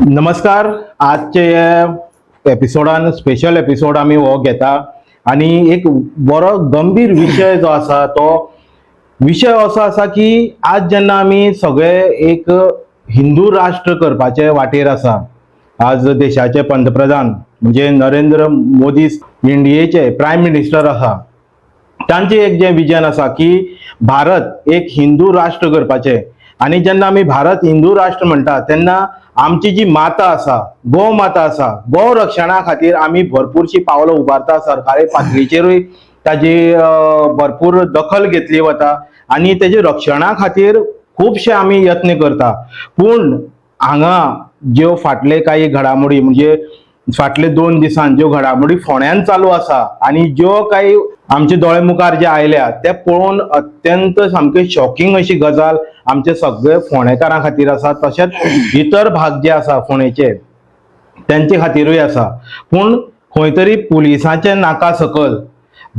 नमस्कार. आजचे एपिसोडान special episode आम्ही हो घेता आणि एक बरो गंभीर विषय जो असा तो विषय असो असा की आज जेन्ना आम्ही सगळे एक हिंदू राष्ट्र करपाचे वाटेर असा. आज देशाचे पंतप्रधान म्हणजे नरेंद्र मोदी इंडियेचे प्रायम मिनिस्टर असा. तांचे एक जे विजन असा की भारत एक हिंदू राष्ट्र करपाचे. आणि जेन्ना आमी भारत हिंदू राष्ट्र म्हणटा तेन्ना आमची जी माता असा, गो माता असा, गो रक्षणा खातीर आमी भरपूरशी पावलां उबारता. सरकारी पातळीचेरूय ताजी भरपूर दखल घेतली वता आणि तेजे रक्षणा खातीर खूबशे आमी यत्न करता. पूण हांगा ज्यो फाटले काही घडामोडी म्हणजे फाटले 2 दिसान ज्यो घडामोडी फोंड्यान चालू आसा आणि ज्यो काही आमचे दोळे मुखार जे आयल्या ते पळोवन अत्यंत सामके शॉकिंग अशी गजाल आमचे सगळे फोंडेकारां खातीर आसा. तशेंच इतर भाग जे आसा फोंडेचे त्यांचे खातीरूय आसा. पूण खंय तरी पुलिसांचे नाका सकल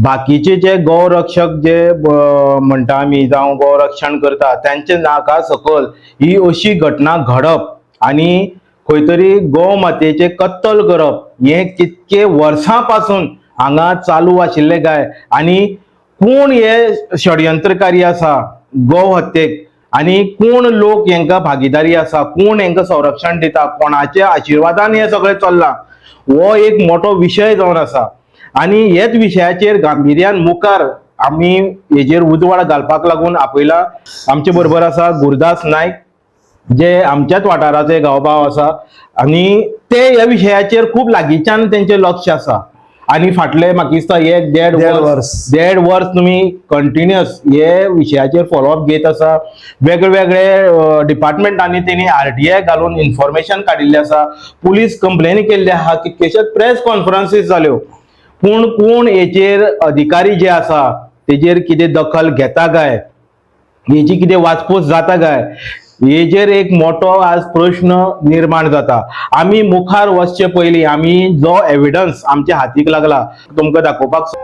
बाकीचे जे गौरक्षक जे म्हणटा आमी जावं गौरक्षण करता त्यांचे नाका सकल ही अशी घटना घडप आणि खंय तरी गौ मातेचे कत्तल करप हे कितके वर्सां पासून हांगा चालू आशिल्ले काय. आणि कोण हे षडयंत्रकारी आसा गौ हत्येक आणि कोण लोक हांकां भागीदारी आसा, कोण हांकां संरक्षण दिता, कोणाच्या आशिर्वादान हे सगळे चल्ला हो एक मोठो विशय जावन आसा. आणि हेच विशयाचेर गांभीर्यान मुखार आमी हेजेर उजवाड घालपाक लागून आपयला. आमचे बरोबर आसा गुरदास नायक जे आमच्याच वाठाराचे गांवभाव आसा आणि ते ह्या विशयाचेर खूब लागींच्यान तेंचे लक्ष आसा. आणि फाटले म्हाका दिसता एक देड वर्स तुम्ही कंटिन्युअस हे विशयाचेर फॉलोअप घेत आसा. वेगवेगळे डिपार्टमेंटांनी तेणी आरटीआय घालून इन्फॉर्मेशन काडिल्ले आसा, पुलीस कंप्लेनी केल्ली आहा, कितकेशेच प्रेस कॉन्फरन्सीस जाल्यो. पूण कोण हेचेर अधिकारी जे आसा तेजेर कितें दखल घेता काय, हेची कितें वाचपूस जाता काय, हेजेर एक मोठो आज प्रश्न निर्माण जाता. आमी मुखार वचचे पयलीं आमी जो एविडन्स आमच्या हातीक लागला तुमकां दाखोवपाक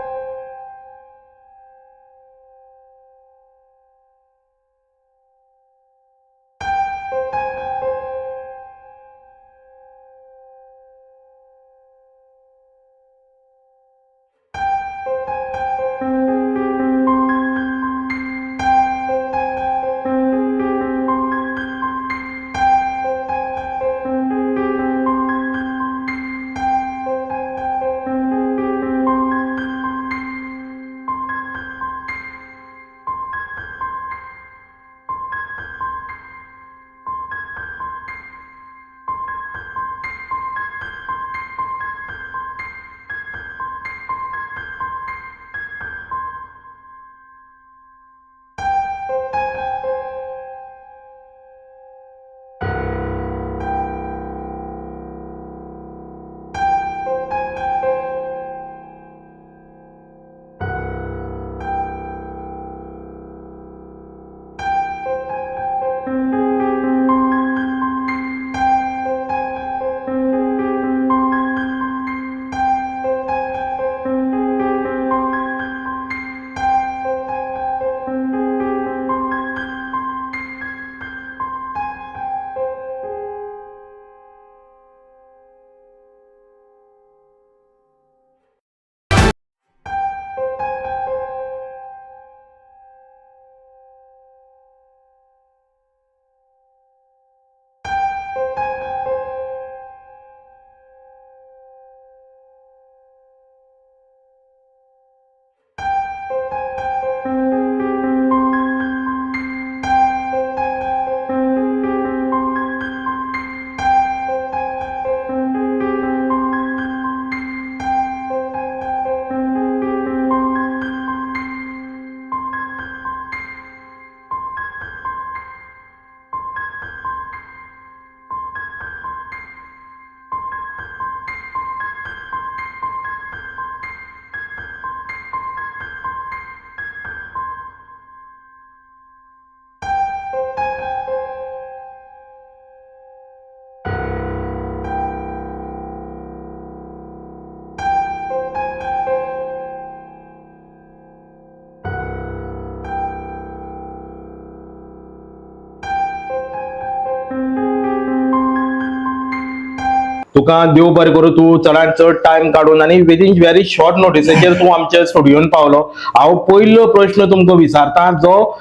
तुका देव बरें करूं, तूं चडांत चड टायम काडून आनी विदीन व्हेरी शॉर्ट नोटिसाचेर तूं आमच्या स्टुडियोन पावलो. हांव पयलो प्रश्न तुमकां विचारता, जो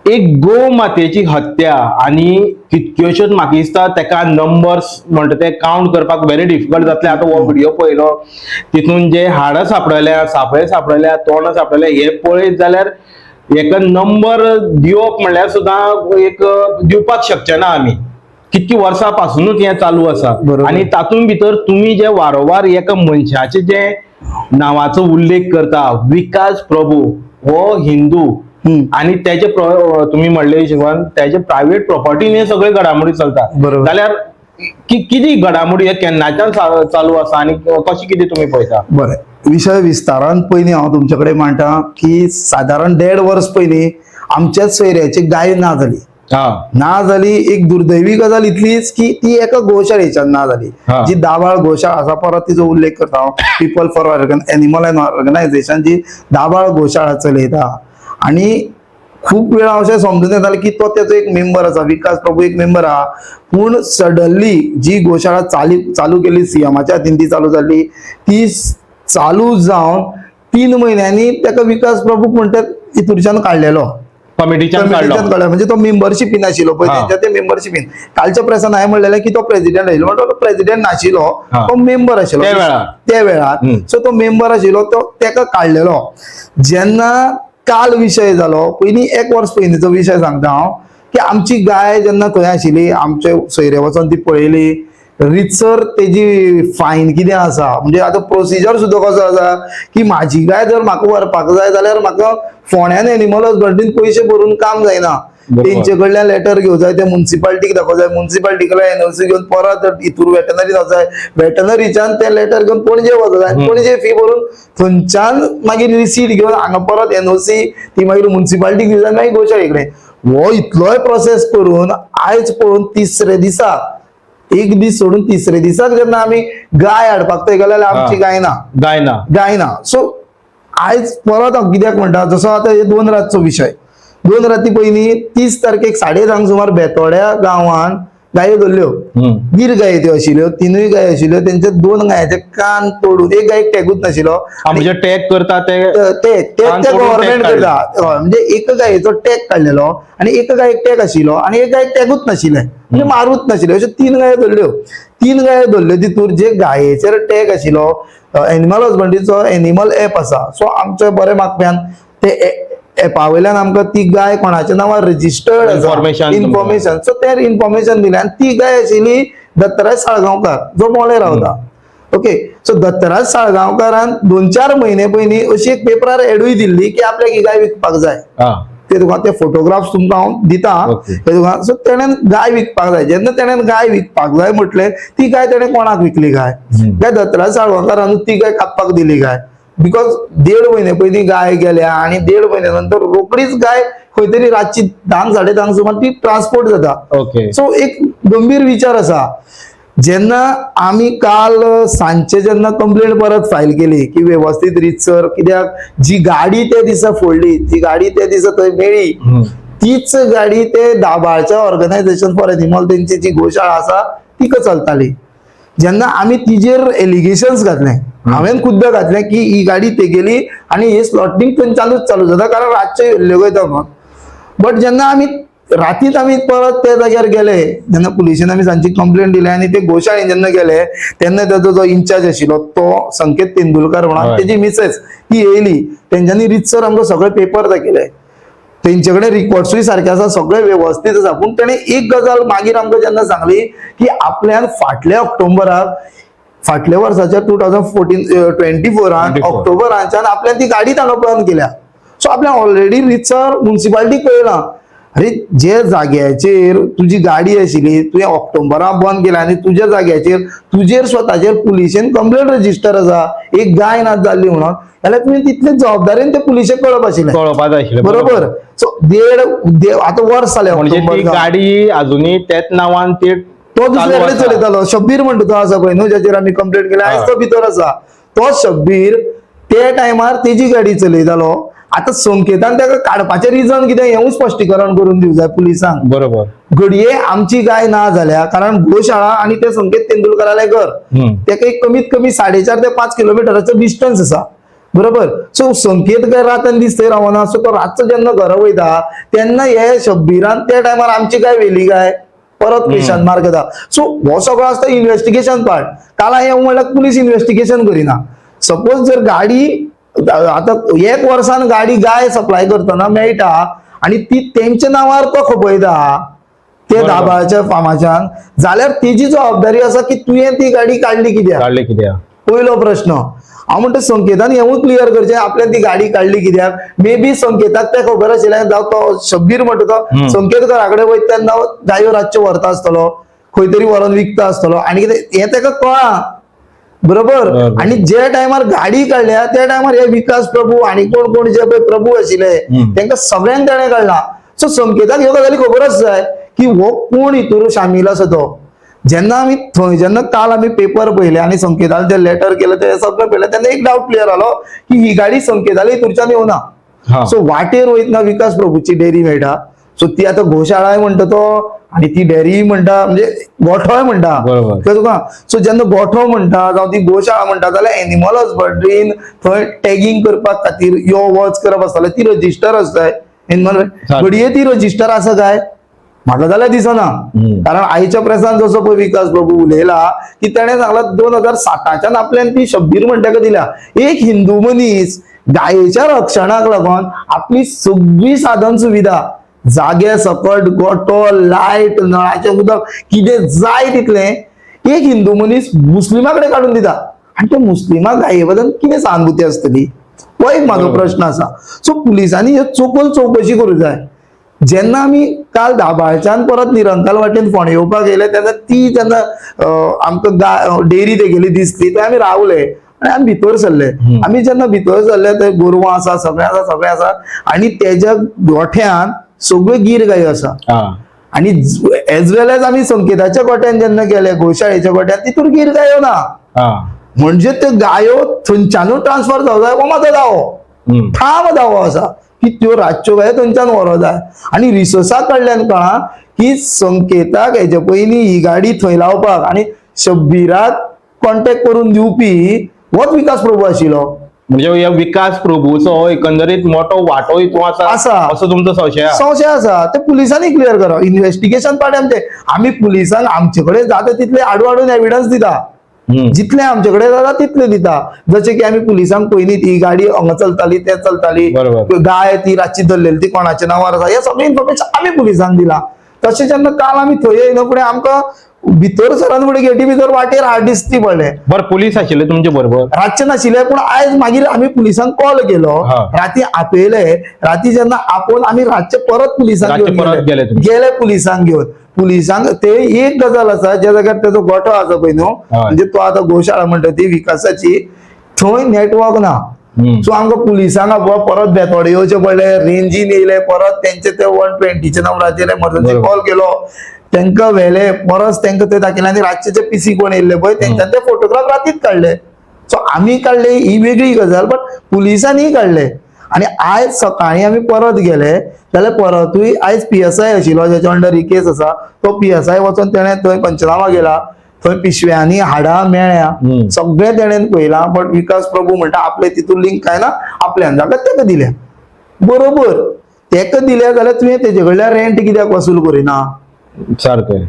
एक गो मातेची हत्या आनी कितक्योश्योच म्हाका दिसता तेका नंबर्स म्हणटा ते काउंट करपाक व्हेरी डिफिकल्ट जातले. आतां हो व्हिडिओ पळयलो तितून जे हाडां सापडल्या, सापळे सापडल्या, तोंडां सापडल्या, हे पळयत जाल्यार हेका नंबर दिवप म्हणल्यार सुद्दां एक दिवपाक शकचे ना आमी. कितकी वर्सां पासूनच हे चालू आसा. आनी तातूंत भितर तुमी जे वारंवार एका मनशाचे जे नांवाचो उल्लेख करता, विकास प्रभू हो हिंदू, आणि त्याचे तुम्ही म्हणले शिवान त्याचे प्रायव्हेट प्रॉपर्टीन हे सगळे घडामोडी चलतात, जाल्यार किती घडामोडी हे केन्नाच्यान चालू आसा आनी कशी कितें तुमी पळयता? बरें, विशय विस्तारान पयलीं हांव तुमचे कडेन मांडटा की सादारण 1.5 वर्स पयलीं आमच्याच सोयऱ्याची गाय ना जाली. एक दुर्दैवी गजाल इतलीच की ती एका गोशाळेच्यान ना जाली, जी दाबाळ गोशाळा आसा. परत तिचो उल्लेख करता हांव. पीपल फॉर एनिमल ऑर्गनायझेशन जी दाबाळ गोशाळा चलयता. आणि खूप वेळा अशें समजून येतालें की तो त्याचो एक मेंबर आसा, विकास प्रभू एक मेंबर आहा. पूण सडनली जी गोशाळा चालू केली सीएमाच्या हातीन, ती चालू जाली, ती चालू जावन 3 म्हयन्यांनी ताका विकास प्रभू म्हणटा हितूरच्यान काडलेलो, कमिटीच्यान काडलो. म्हणजे तो मेंबरशिपीन आशिल्लो पळय, त्यांच्या ते मेंबरशिपीन. कालच्या प्रेसान हांवें म्हणलेलें की तो प्रेसिडेंट आशिल्लो, तो प्रेसिडेंट नाशिल्लो, तो मेंबर आशिल्लो त्या वेळार. सो तो मेंबर आशिल्लो, तो ताका काडलेलो. जेन्ना काल विषय जालो, पयलीं 1 वर्स पयलींचो विषय सांगता हांव, की आमची गाय जेन्ना थंय आशिल्ली, आमचे सोयरे वचोन ती पळयली. रितसर तेजी फायन कितें आसा, म्हणजे आतां प्रोसिजर सुद्दां कसो आसा की म्हाजी गाय जर म्हाका व्हरपाक जाय जाल्यार म्हाका फोंड्यान एनिमल हजबंड्रीन पयशे भरून काम जायना. तेंचे कडल्यान लेटर घेवं जाय, ते म्युन्सिपालिटीक दाखोवं जाय, म्युन्सिपालिटी कडल्यान एनओसी घेवन परत हितूर वेटनरीन वचूं जाय, वेटनरीच्यान ते लेटर घेवन पणजे वचूं जाय, पणजे फी भरून थंयच्यान मागीर रिसीट घेवन हांगा परत एनओसी ती मागीर म्युन्सिपालिटीक दिवं जाय, मागीर गोशाळे कडेन. हो इतलोय प्रोसेस करून आयज पळोवन 3रे दिसा, एक दीस सोडून 3रे दिसाक जेन्ना आमी गाय हाडपाक थंय गेले जाल्यार आमची गाय ना. सो आयज परत हांव कित्याक म्हणटा, जसो आतां हे 2 रातचो विशय, 2 राती पयलीं 30 तारखेक 5:30 सुमार बेतोड्या गांवान गायो धरल्यो. गिर गायो त्यो आशिल्ल्यो, 3य गाय आशिल्ल्यो. तेंचे 2 गायचे कान तोडून, एक गायक टॅगूच नाशिल्लो. म्हणजे टॅग करता ते गव्हर्नमेंट करता, म्हणजे एक गायेचो टॅग काडलेलो आनी एक गायक टॅग आशिल्लो आनी एक गायक टॅगूच नाशिल्ले, म्हणजे मारूच नाशिल्ले. अश्यो 3 गायो धरल्यो. 3 गायो धरल्यो तितूर जे गायेचेर टॅग आशिल्लो, एनिमल हजबंड्रीचो एनिमल ऍप आसा. सो आमच्या बरे मागप्यान ते एपा वयल्यान आमकां ती गाय कोणाच्या नांवार रजिस्टर्ड इन्फॉर्मेशन, सो ते इन्फॉर्मेशन दिलें. आनी ती गाय आशिल्ली दत्तराज साळगांवकार, जो मोळे रावता. ओके, सो दत्तराज साळगांवकारान 2-4 म्हयने पयलीं अशी एक पेपरार एडूय दिल्ली की आपल्याक ही गाय विकपाक जाय. ते तुका ते फोटोग्राफ्स तुमकां हांव दिता. सो तेणेन गाय विकपाक जाय. जेन्ना तेणेन गाय विकपाक जाय म्हटलें, ती गाय तेणें कोणाक विकली? गाय दत्तराज साळगांवकारान ती गाय कापपाक दिली गाय. बिकॉज 1.5 म्हयने पयलीं गाय गेल्या आनी 1.5 म्हयने नंतर रोकडीच गाय खंय तरी रातची 10-10:30 सुमार ती ट्रान्सपोर्ट जाता. सो एक गंभीर विचार आसा. जेन्ना आमी काल सांजचे जेन्ना कंप्लेंट परत फायल केली की व्यवस्थित रितसर, कित्याक जी गाडी त्या दिसा फोडली, ती गाडी त्या दिसा थंय मेळ्ळी, तीच गाडी ते दाबाळच्या ऑर्गनायझेशन फॉर एनिमल तेंची जी गोशाळा आसा तिका चलताली. जेन्ना आमी तिजेर एलिगेशन्स घातले, हांवें खुद्द घातलें की ही गाडी तेगेली आनी हे स्लॉटिंग थंयच्यानूच चालू जाता, कारण रातचे येयल्ल्यो वयता म्हणून. बट जेन्ना आमी रातीच आमी परत त्या जाग्यार गेले, जेन्ना पुलिशेन आमी सांजची कंप्लेंट दिली आनी ते गोशाळेन जेन्ना गेले, तेन्ना ताजो जो इन्चार्ज आशिल्लो तो संकेत तेंडुलकर म्हणून, तेजी मिसेस ती येयली. तेंच्यांनी रितसर आमकां सगळे पेपर दाखयले. तेंचे कडेन रिकॉर्ड्सूय सारखे आसा, सगळे व्यवस्थित आसा. पूण तेणें एक गजाल मागीर आमकां जेन्ना सांगली की आपल्यान फाटल्या ऑक्टोबराक, फाटल्या वर्साच्या 2024 ऑक्टोबराच्यान आपल्यान ती गाडी हांगा बंद केल्या. सो आपल्याक ऑलरेडी रितसर म्युन्सिपालिटी कळना, अरे जे जाग्याचेर तुजी गाडी आशिल्ली तुवें ऑक्टोबराक बंद केल्या आनी तुज्या जाग्याचेर तुजेर स्वताचेर पुलिशेन कंप्लेंट रजिस्टर आसा एक गाय नाच जाल्ली म्हणून, जाल्यार तुवें तितले जबाबदारेन ते पुलिशेक कळप आशिल्लें. बरोबर. सो 1.5 आतां वर्स जालें. म्हणजे ती गाडी अजुनी त्याच नांवान ती तो दुसरे कडेन चलयतालो. शब्बीर म्हणटा तो आसा पळय न्हू, जाचेर आमी कंप्लेंट केल्या, आयज तो भितर आसा. तो शब्बीर ते टायमार तेजी गाडी चलयतालो आता संकेतान त्याका काडपाचें रिजन कितें हेंवूय स्पश्टीकरण करून दिवं जाय पुलिसांक. बरोबर घडये आमची गाय ना जाल्या कारण गोशाळा आणि ते संकेत तेंडुलकराले घर तेका एक कमीत कमी 4.5 ते 5 किलोमिटराचो डिस्टन्स आसा. बरोबर. सो संकेत काय रातान दीस थंय रावना. सो तो रातचो जेन्ना घरा वयता तेन्ना हे शब्बीरान त्या टायमार आमची गाय वेली गाय परत क्वेश्चन मार्क येता. सो हो सगळो आसता इन्व्हेस्टिगेशन पार्ट. काल हांवें म्हणल्यार पुलीस इन्व्हेस्टिगेशन करिना. सपोज जर गाडी आता 1 वर्सान गाडी गाय सप्लाय करतना मेळटा आणि ती तेंच्या नांवार तो खपयता ते दाबाळच्या फार्माच्यान जाल्यार तेजी जबाबदारी आसा की तुवें ती गाडी काडली कित्याक. पयलो प्रश्न. हांव म्हणटा संकेतान हेंवूय क्लियर करचें आपल्यान ती गाडी काडली कित्याक. मे बी संकेताक तें खबर आशिल्लें जावं तो शब्बीर म्हणटा तो संकेत घरा कडेन वयता तेन्ना गायो रातच्यो व्हरता आसतलो खंय तरी व्हरोन विकता आसतलो आनी कितें हें तेका कळना. बरोबर. आणि जे टायमार गाडी काडल्या त्या टायमार हे विकास प्रभू आणि कोण कोण जे पळय प्रभू आशिल्ले तांकां सगळ्यांक ताणें काडला. सो संकेताक ह्यो गजाली खबरच जाय की हो कोण हितूर शामील आसा तो. जेन्ना आमी थंय जेन्ना काल आमी पेपर पळयले आणि संकेतान ते लेटर केलं ते सगळें पळयलें तेन्ना एक डाऊट क्लियर जालो की ही गाडी संकेताले हितूरच्यान येवना. सो वाटेर वयतना विकास प्रभूची डेअरी मेळटा. सो ती आता गोशाळाय म्हणटा तो आणि ती डेअरी म्हणटा म्हणजे गोठोय म्हणटा कळ्ळें तुका. सो जेन्ना गोठो म्हणटा जावं ती गोशाळा म्हणटा जाल्यार एनिमल हजबंड्रीन थंय टॅगिंग करपाक खातीर यो वच करप आसतालें ती रजिस्टर आसताय एनिमल घडये ती रजिस्टर आसा काय म्हाका जाल्यार दिसना. कारण आयच्या प्रेसान जसो पळय विकास प्रभू उलयला की तेणें सांगला 2007च्यान आपल्यान ती शब्बीर म्हणटा दिल्या. एक हिंदू मनीस गायेच्या रक्षणाक लागून आपली सगळी साधन सुविधा जागे सकट गोठो लायट नळाचें उदक कितें जाय तितलें एक हिंदू मनीस मुस्लिमा कडेन काडून दिता आनी त्या मुस्लिमाक गाये बद्दल कितें सहानुभूती आसतली हो एक म्हाजो प्रश्न आसा. सो पुलिसांनी ह्यो चोखोल चौकशी करूंक जाय. जेन्ना आमी काल दाबाळच्यान परत निरंकाल वाटेन फोंड्या येवपाक येयले तेन्ना ती जेन्ना आमकां डेअरी तेगेली दिसली थंय आमी रावले आनी आमी भितर सरले. आमी जेन्ना भितर सरले थंय गोरवां आसा सगळें आसा आनी तेज्या गोठ्यान सगळ्यो गीर गायो आसा. आणि एज वेल एज आमी संकेताच्या गोठ्यान जेन्ना गेले गोशाळेच्या गोठ्यान तितूर गीर गायो ना. म्हणजे त्यो गायो थंयच्यानूच ट्रान्सफर जावं जाय हो म्हाजो दावो ठाम दावो आसा की त्यो रातच्यो गायो थंयच्यान व्हरो जाय. आनी रिसोर्सा कडल्यान कळ्ळां की संकेताक हेजे पयलीं ही गाडी थंय लावपाक आनी शब्बीराक कॉन्टॅक्ट करून दिवपी होच विकास प्रभू आशिल्लो. म्हणजे या विकास प्रभूचो एकंदरीत मोठो वाटो हितून आसा असो तुमचो संशय आसा. ते पुलिसांनी क्लियर करप. इन्व्हेस्टिगेशन पार्ट आमी पुलिसांक आमचे कडेन जाता तितले आडून एविडन्स दिता. जितले आमचे कडेन जाता तितले दिता. जशें की आमी पुलिसांक पयलीं ती गाडी हांगा चलताली ते चलताली गाय ती रातची धरलेली ती कोणाच्या नांवार आसा हे सगळें इन्फॉर्मेशन आमी पुलिसांक दिला. तशें जेन्ना काल आमी थंय येयना फुडें आमकां भितर सरान फुडें गेटी भितर वाटेर हाड दिसती पडले. बरं पुलीस आशिल्ले तुमचे बरोबर रातचे नाशिल्ले पूण आयज मागीर आमी पुलिसांक कॉल केलो राती आपयले. राती जेन्ना आपोवन आमी रातचे परत पुलिसांक गेले पुलिसांक घेवन. पुलिसांक ते एक गजाल आसा ज्या जाग्यार तेजो गोठो आसा पळय न्हू म्हणजे तो आतां गोशाळा म्हणटा ती विकासाची थंय नेटवर्क ना. सो आमकां पुलिसांक परत बेतोडे येवचे पडले रेंजीन येयले परत तेंचे ते 120च्या नंबराचेर एमर्जन्सी कॉल केलो तांकां व्हेले परत तांकां ते दाखयले आनी रातचे जे पीसी कोण येयल्ले पळय तेंच्यान ते फोटोग्राफ रातीच काडले. सो आमी काडले ही वेगळी गजाल बट पुलिसांनी काडले. आणि आयज सकाळी आमी परत गेले जाल्यार परतूय आयज PSI आशिल्लो ज्याच्या अंडर ही केस आसा तो PSI वचून तेणें थंय पंचनामा केला. थंय पिशव्यांनी हाडां मेळ्ळ्या सगळें तेणेन पळयलां. बट विकास प्रभू म्हणटा आपले तितून लिंक काय ना आपल्यान जाल्यार तेका दिल्या. बरोबर तेका दिल्या जाल्यार तुवें तेजे कडल्यान रेंट कित्याक वसूल करिना.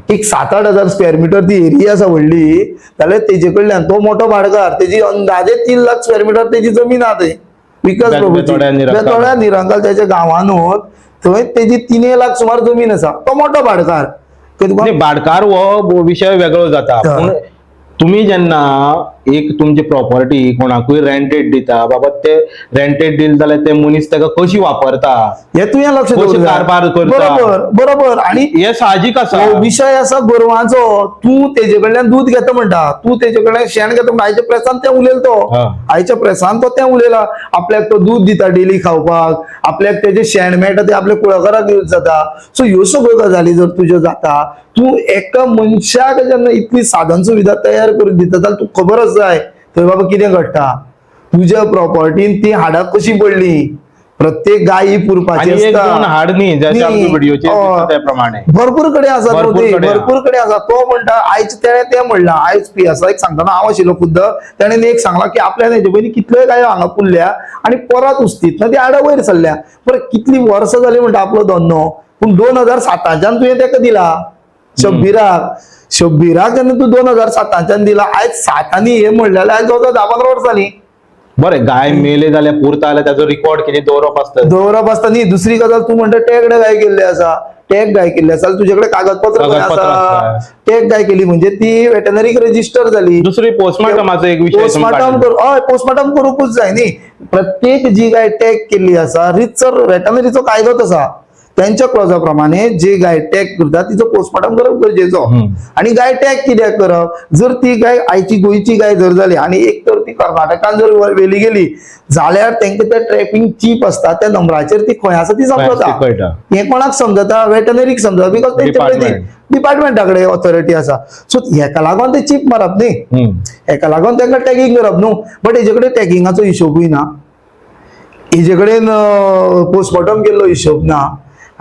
एक 7-8 हजार स्क्वेअर मीटर ती एरिया आसा व्हडली जाल्यार तेजे कडल्यान तो मोठो भाडकार तेजी अंदाजे 3 लाख स्क्वेअर मीटर तेजी जमीन आहा थंय विकास प्रभूची बेतोड्या निरंकाल त्याच्या गांवांनूच थंय तेजी 3 लाख सुमार जमीन आसा. तो मोठो भाडकार. भाडकार हो विषय वेगळो जाता पूण तुम्ही जेन्ना एक तुमची प्रॉपर्टी कोणाकूय रेंटेड दिता बाबा ते रेंटेड दिल जाल्यार ते मनीस तेका कशी वापरता हे तुवें लक्ष दवरूंक जाय. कारभार करता बरोबर आणि हे साहजिक आसा. विषय आसा गोरवांचो. तू तेजे कडल्यान दूध घेता म्हणटा तू तेजे कडल्यान शेण घेता म्हणटा आयच्या प्रेसान ते उलयला तो आयच्या प्रेसान तो तें उलयला. आपल्याक तो दूध दिता डेली खावपाक आपल्याक तेजे शेण मेळटा ते आपल्या कुळागराक यूज जाता. सो ह्यो सगळ्यो गजाली जर तुज्यो जाता तू एका मनशाक जेन्ना इतली साधन सुविधा तयार करून दिता जाल्यार तू खबरच जाय थंय बाबा कितें घडटा. तुज्या प्रॉपर्टीन ती हाडां कशी पडली प्रत्येक गाय ही पुरपाची आणि एक असता. दोन हाड न्ही जशे आमचे न्ही. व्हिडिओचेर हय. दिसता त्या प्रमाणे भरपूर कडे आसा भरपूर कडेन आसा. भरपूर कडे आसा. तो म्हणटा आयज ते म्हणला आयज पी असा एक सांगताना हांव आशिल्लो खुद्द त्याने एक सांगला की आपल्या हेजे पयलीं कितल्योय गायो हांगा पुरल्या आणि परत उस्तीत ती आडा वयर सरल्या. बरं कितली वर्सां जाली म्हणटा आपलो धंदो, पूण 2007च्यान तुवें ताका दिला शब्बीराक जेन्ना तूं 2007च्यान दिला, आयज 7 हे म्हणलें आयज जवळ 10-15 वर्सां जालीं. बरें गाय मेले जाल्यार पुरता जाल्यार ताजो रिकॉर्ड कितें दवरप आसता. दवरप आसता न्ही. दुसरी गजाल तूं म्हणटा टॅग गाय केल्ली आसा, टॅग गाय केल्ली आसा तुजे कडेन कागदपत्र खंय कागदपत्र आसा. आसता. टॅग गाय केली म्हणजे ती वेटनरीक रजिस्टर जाली. दुसरी पोस्टमार्टमाचो एक विषय पोस्टमार्टम पोस्टमार्टम करूंकूच जाय न्ही. प्रत्येक जी गाय टॅग केल्ली आसा रितसर वेटनरीचो कायदोच आसा. त्यांच्या क्लॉजा प्रमाणे जी गाय टॅग करता तिचो पोस्टमार्टम करप गरजेचो. आणि गाय टॅग कित्याक करप, जर ती गाय आयची गोंयची गाय जर जाली आणि एक तर ती कर्नाटकान जर व्हेली गेली जाल्यार तांकां ते ट्रॅकिंग चीप असता त्या नंबराचेर ती खंय आसा ती समजता. कळटा. हे कोणाक समजता, वेटनरीक समजता, बिकॉज तेंचे डिपार्टमेंटा कडेन ऑथॉरिटी आसा. सो हेका लागून ते चीप मारप न्ही, हेका लागून तांकां टॅगिंग करप न्हू. बट हेजे कडेन टॅगिंगाचो हिशोबूय ना, हेजे कडेन पोस्टमॉर्टम केल्लो हिशोब ना.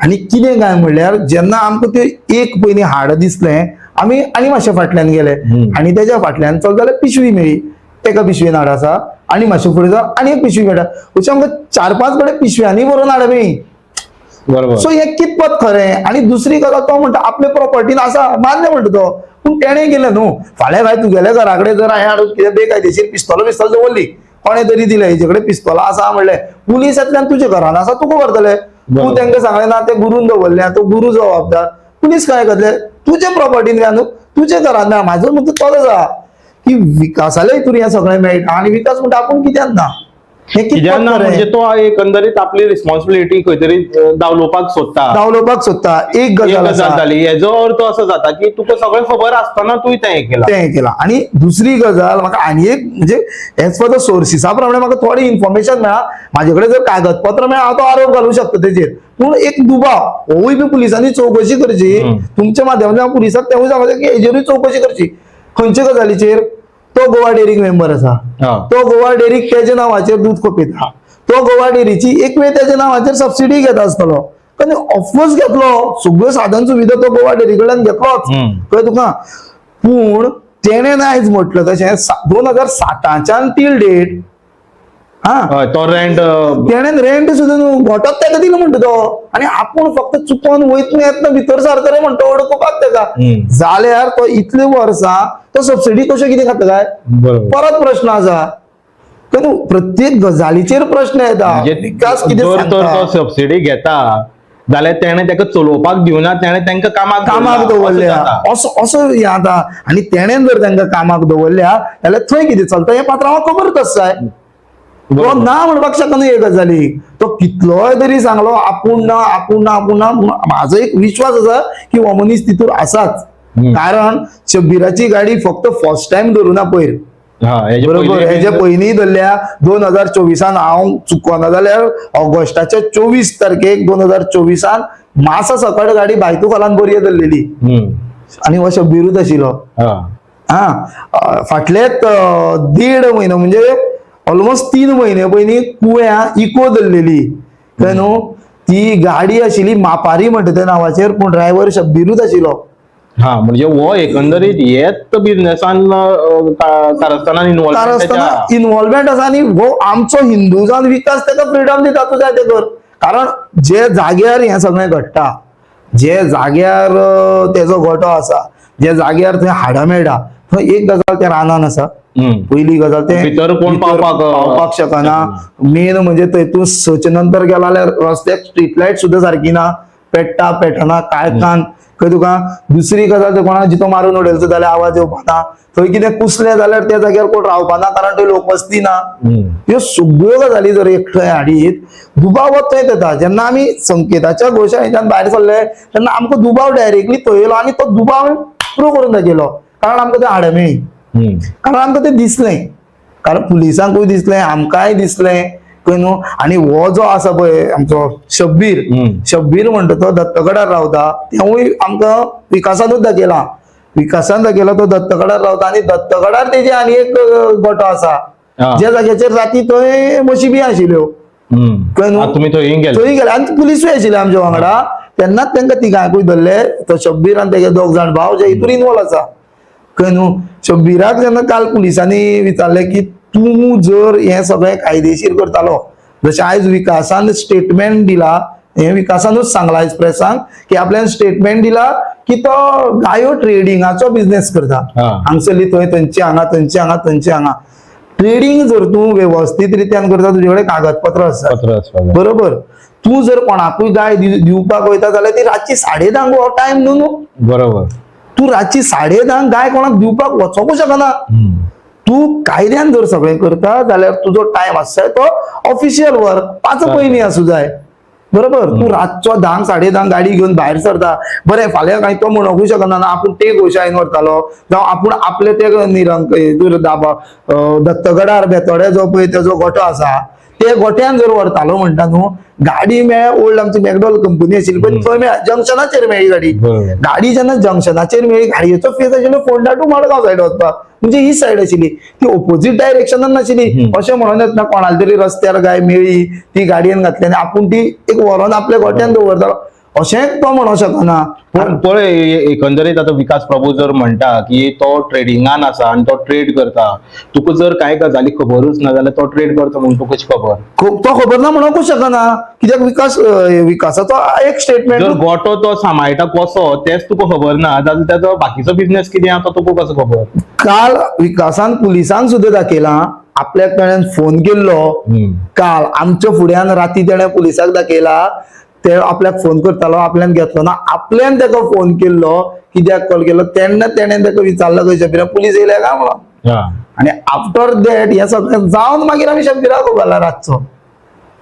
आणि कितें काय म्हणल्यार जेन्ना आमकां ते एक पयलीं हाड दिसलें आमी आनी मातशे फाटल्यान गेले आणि त्याच्या फाटल्यान चल जाल्यार पिशवी मेळ्ळी. तेका पिशवेन हाड आसा आनी मातशे फुडें जावन आनी एक पिशवी मेळटा. अशें आमकां 4-5 कडेन पिशव्यांनी भरून हाड मेळ्ळी. बरोबर. सो हे कितपत खरें. आणि दुसरी गजाल तो म्हणटा आपले प्रॉपर्टीन आसा मान्य म्हणटा तो, पूण तेणें गेलें न्हू. फाल्यां काय तुगेल्या घरा कडेन जर हांवें हाडून कितें बेकायदेशीर पिस्तॉल दवरली, कोणें तरी दिलें हेजे कडेन पिस्तॉलां आसा म्हणलें, पुलीस येतल्यान तुजे घरान आसा तुका व्हरतले. तूं तांकां सांगलें ना ते गुरून दवरल्या, तो गुरू जबाबदार. पुलीस काय करतले, तुजे प्रॉपर्टीन घालून तुजे घरान ना. म्हाजो मुद्दो तोच आसा की विकासाल्या हितून हें सगळें मेळटा आणि विकास म्हणटा आपूण कित्याक ना. हे कित्याक ना म्हणजे तो एकंदरीत आपली रिस्पॉन्सिबिलिटी खंय तरी दावलोवपाक सोदता. एक गजाल आसा जाली. हेजो अर्थ असो जाता की तुका सगळें खबर आसतना तुवें तें केलां. आणि दुसरी गजाल म्हाका आनी एक म्हणजे एज पर द सोर्सिसा प्रमाणे म्हाका थोडी इन्फॉर्मेशन मेळ्ळा. म्हाजे कडेन जर कागदपत्र मेळ्ळा हांव तो आरोप घालूंक शकता तेजेर, पूण एक दुबाव होवूय बी पुलिसांनी चवकशी करची. तुमच्या माध्यमांतल्यान पुलिसाक तेवूय सांगता की हेजेरूय चवकशी करची. खंयच्या गजालीचेर, तो गोवा डेरीक मेंबर आसा, तो गोवा डेरीक तेजे नांवाचेर दूध खोपयता, तो गोवा डेरीची एक वेळ तेजे नांवाचेर सबसिडी घेता आसतलो. पण ऑफकोर्स घेतलो, सगळ्यो साधन सुविधा तो गोवा डेरी कडल्यान घेतलोच कळ्ळें तुका. पूण तेणें आयज म्हटलं तशें 2007च्यान टील डेट तो रेंट तेणेन रेंट सुद्दां न्हू घोटोच ताका दिलो म्हणटा तो. आणि आपूण फक्त चुकोन वयतना येतना भितर सरतले म्हणटा ओडकोपाक ताका. जाल्यार तो इतले वर्सां तो सबसिडी कशें कितें खाता काय परत प्रश्न आसा. प्रत्येक गजालीचेर प्रश्न येता. विकास कितें तो सबसिडी घेता जाल्यार तेणें ताका चलोवपाक दिवना, तेणें तांकां कामाक दवरल्या असो हे आता. आणि तेणेन जर तांकां कामाक दवरल्या जाल्यार थंय कितें चलता हें पात्रांवाक खबरच आसता. तो ना म्हणपाक शकना हे गजाली. तो कितलोय तरी सांगलो आपूण ना. म्हाजो एक विश्वास आसा की हो मनीस तितूर आसाच. कारण शब्बीराची गाडी फक्त फर्स्ट टाइम धरुना पयर, बरोबर. हेजे पयलीं धरल्या 2024 हांव चुकना जाल्यार ऑगस्टाच्या 24 तारखेक 2024 मासा सकट गाडी बायतूखालान बरी धरलेली आणि हो शब्बीरूच आशिल्लो. फाटलेच 1.5 म्हयनो म्हणजे ऑलमोस्ट 3 म्हयने पयलीं कुव्या इको धरलेली कळ्ळें न्हू. ती गाडी आशिल्ली मापारी म्हणटा त्या नांवाचेर, पूण ड्रायव्हर शब्बीरूच आशिल्लो. म्हणजे हो एकंदरीत हेच बिझनेसान कारस्थानान इन्व्हॉल्वमेंट आसा. आणि हो आमचो हिंदुजान विकास ताका फ्रिडम दिता तूं जाय ते कर. कारण जे जाग्यार हें सगळें घडटा, जे जाग्यार तेजो गोठो आसा, जे जाग्यार थंय हाडां मेळटा, थंय एक गजाल ते रानान आसा. पहिली गजाल ते भितर कोण पावपाक शकना. मेन म्हणजे थंयतून 6च्या नंतर गेला जाल्यार रस्त्याक स्ट्रीट लायट सुद्दां सारकी ना, पेटना काळखान खंय तुका. दुसरी गजाल ते कोणाक जितो मारून उडयलो जाल्यार आवाज येवपाना. थंय कितें कुसलें जाल्यार त्या जाग्यार कोण रावपाना, कारण थंय लोक वस्ती ना. ह्यो सगळ्यो गजाली जर एकठांय हाडीत दुबाव थंय येता. जेन्ना आमी संकेताच्या गोशाळेच्यान भायर सरले तेन्ना आमकां दुबाव डायरेक्टली थंय येयलो आणि तो दुबाव प्रूव करून दाखयलो. कारण आमकां ते हाडां मेळ्ळी, कारण आमकां ते दिसलें, कारण पुलिसांकूय दिसलें, आमकांय दिसलें कळ्ळें न्हू. आणि हो जो आसा पळय आमचो शब्बीर म्हणटा तो दत्तगडार रावता. तेवूय आमकां विकासानूच दाखयला तो दत्तगडार रावता. आणि दत्तगडार तेजे आनी एक गोठो आसा ज्या जाग्याचेर राती थंय म्हशी बी आशिल्ल्यो. कळ्ळें न्हू? तुम्ही थंय गेले थंय गेले आनी पुलिसूय आशिल्ले आमच्या वांगडा. तेन्नाच तांकां तिगांकूय धरले. तो शब्बीर आनी तेगे 2 जाण भाव जे हितून इन्वॉल्व आसा. कळ्ळें न्हू? शब्बीराक जेन्ना काल पुलिसांनी विचारले की तूं जर हे सगळें कायदेशीर करतालो, जशें आयज विकासान स्टेटमेंट दिला, हे विकासानूच सांगला एक्सप्रेसांक की आपल्यान स्टेटमेंट दिला की तो गायो ट्रेडिंगाचो बिझनेस करता. हांगसरली थंय थंयचे हांगा थंयचे हांगा थंयचे हांगा. ट्रेडिंग जर तूं व्यवस्थीत रित्यान करता, तुजे कडेन कागदपत्र आसा बरोबर. तूं जर कोणाकूय गाय दिवपाक वयता जाल्यार ती रातची 10:30 हो टायम न्हू बरोबर. तूं रातची 10:30 गाय कोणाक दिवपाक वचोंकूच शकना. तूं कायद्यान जर सगळें करता जाल्यार तुजो टायम आसा तो ऑफिशियल वर्क 5 पयलीं आसूं जाय बरोबर. तूं रातचो 10 10:30 गाडी घेवन भायर सरता. बरें, फाल्यां कांय तो म्हणूंकूय शकना ना आपूण ते गोशायेन व्हरतालो, जावं आपूण आपले ते निरंक दत्तगडार बेतोडे जो पळय तेजो गोठो आसा ते गोट्यान जर व्हरतालो म्हणटा न्हू, गाडी मेळ ओल्ड आमची मॅकडॉल कंपनी आशिल्ली पण थंय मेळ जंक्शनाचेर मेळ्ळी गाडी. गाडी जेन्ना जंक्शनाचेर मेळ्ळी, गाडयेचो फेस आशिल्लो फोंडा टू मडगांव सायड वचपाक, म्हणजे ही सायड आशिल्ली, ती ओपोजीट डायरेक्शनान नाशिल्ली. अशें म्हणून येतना कोणाला तरी रस्त्यार गाय मेळ्ळी, ती गाडयेन घातली आनी आपूण ती एक व्हरोन आपल्या गोट्यान दवरतालो अशें तो म्हणूंक शकना. पण पळय एकंदरीत आता विकास प्रभू जर म्हणटा की तो ट्रेडिंगान आसा आणि तो ट्रेड करता, तुका जर कांय गजाली खबरूच ना जाल्यार तो ट्रेड करता म्हणून तुका कशी खबर? तो खबर ना म्हणूंकूच शकना. कित्याक विकासाचो एक स्टेटमेंट जर गोठो तो सांबाळटा कसो तेच तुका खबर ना जाल्यार त्याचो बाकीचो बिझनेस कितें आसा तो तुका कसो खबर? काल विकासान पुलिसांक सुद्दां दाखयलां, आपल्या कडल्यान फोन केल्लो काल आमच्या फुड्यान राती तेणें पुलिसाक दाखयला, ते आपल्याक फोन करतालो, आपल्यान घेतलो ना, आपल्यान ताका फोन केल्लो, कित्याक कॉल केलो तेन्ना तेणें ताका विचारलो खंय शब्बीरा पुलीस येयल्या काय म्हणून. आनी आफ्टर दॅट हे सगळें जावन मागीर आमी शब्बीराक उगवला रातचो